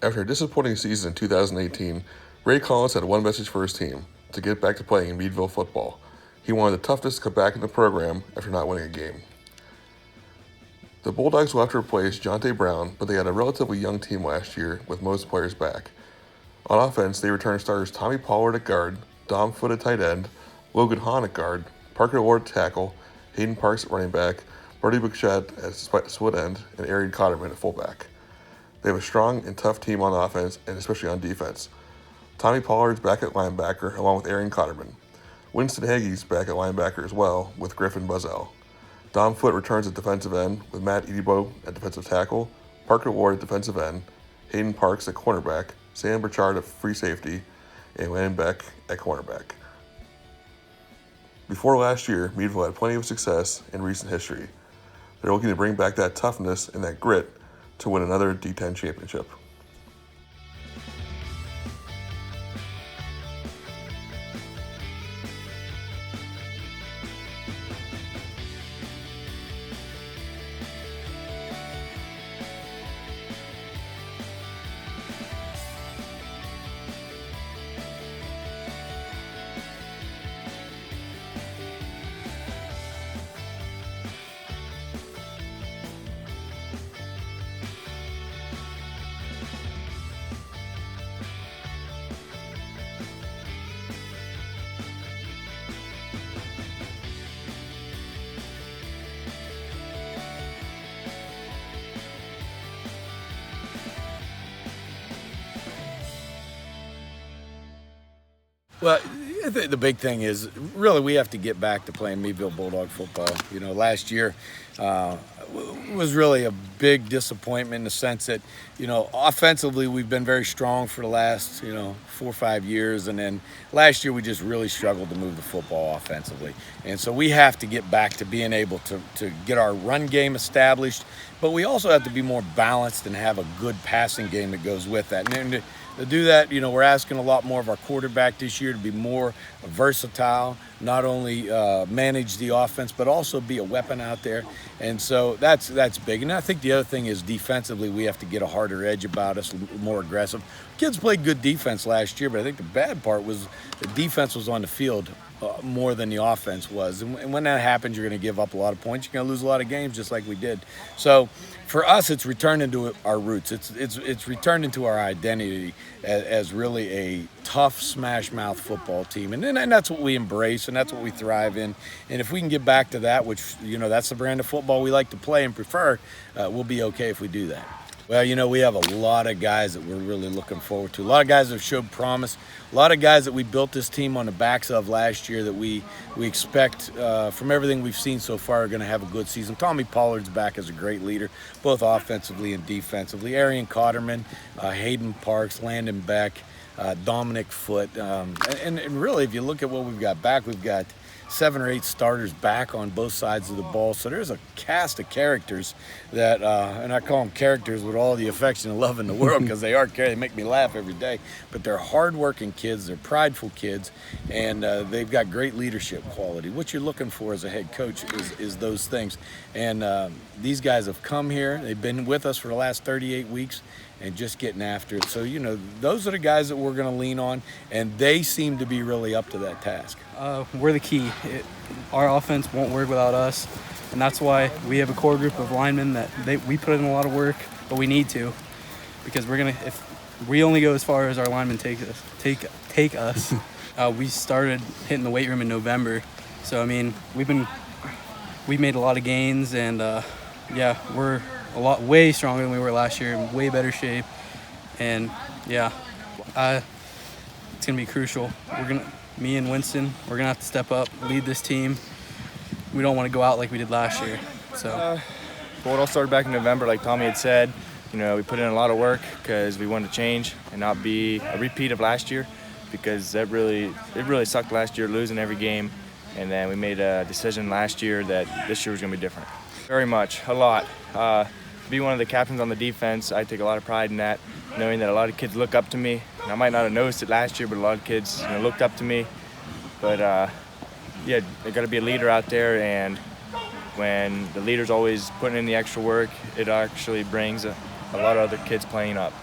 After a disappointing season in 2018, Ray Collins had one message for his team: to get back to playing Meadville football. He wanted the toughness to come back in the program after not winning a game. The Bulldogs will have to replace Jonte Brown, but they had a relatively young team last year with most players back. On offense, they returned starters Tommy Pollard at guard, Dom Foote at tight end, Logan Hahn at guard, Parker Ward at tackle, Hayden Parks at running back, Brody Bouchette at split end, and Arian Cotterman at fullback. They have a strong and tough team on offense, and especially on defense. Tommy Pollard's back at linebacker, along with Arian Cotterman. Winston Hagee's back at linebacker as well, with Griffin Buzzell. Dom Foote returns at defensive end, with Matt Edibo at defensive tackle, Parker Ward at defensive end, Hayden Parks at cornerback, Sam Burchard at free safety, and Landon Beck at cornerback. Before last year, Meadville had plenty of success in recent history. They're looking to bring back that toughness and that grit to win another D10 championship. Well, I think the big thing is really we have to get back to playing Meadville Bulldog football. You know, last year was really a big disappointment in the sense that, you know, offensively we've been very strong for the last, 4 or 5 years. And then last year we just really struggled to move the football offensively. And so we have to get back to being able to get our run game established. But we also have to be more balanced and have a good passing game that goes with that. And to do that, we're asking a lot more of our quarterback this year to be more versatile, not only manage the offense, but also be a weapon out there. And so that's big. And I think the other thing is defensively, we have to get a harder edge about us, more aggressive. Kids played good defense last year, but I think the bad part was the defense was on the field more than the offense was. And when that happens, you're going to give up a lot of points. You're going to lose a lot of games just like we did. So for us, it's returned into our roots. It's returned into our identity as really a tough, smash-mouth football team. And that's what we embrace, and that's what we thrive in. And if we can get back to that, which, that's the brand of football we like to play and prefer, we'll be okay if we do that. Well, we have a lot of guys that we're really looking forward to. A lot of guys that have showed promise. A lot of guys that we built this team on the backs of last year that we expect, from everything we've seen so far, are going to have a good season. Tommy Pollard's back as a great leader, both offensively and defensively. Arian Cotterman, Hayden Parks, Landon Beck, Dominic Foote. And really, if you look at what we've got back, we've got 7 or 8 starters back on both sides of the ball. So there's a cast of characters that, and I call them characters with all the affection and love in the world because they make me laugh every day. But they're hardworking kids, they're prideful kids, and they've got great leadership quality. What you're looking for as a head coach is those things. And these guys have come here, they've been with us for the last 38 weeks, and just getting after it. So, those are the guys that we're going to lean on, and they seem to be really up to that task. We're the key. Our offense won't work without us, and that's why we have a core group of linemen that we put in a lot of work, but we need to, because if we only go as far as our linemen take us. We started hitting the weight room in November, so we've made a lot of gains, and we're way stronger than we were last year, in way better shape, and it's gonna be crucial. Me and Winston, we're gonna have to step up, lead this team. We don't want to go out like we did last year. So, it all started back in November, like Tommy had said. We put in a lot of work because we wanted to change and not be a repeat of last year, because it really sucked last year, losing every game. And then we made a decision last year that this year was gonna be different. Very much, a lot. To be one of the captains on the defense, I take a lot of pride in that, knowing that a lot of kids look up to me. And I might not have noticed it last year, but a lot of kids looked up to me. But there got to be a leader out there, and when the leader's always putting in the extra work, it actually brings a lot of other kids playing up.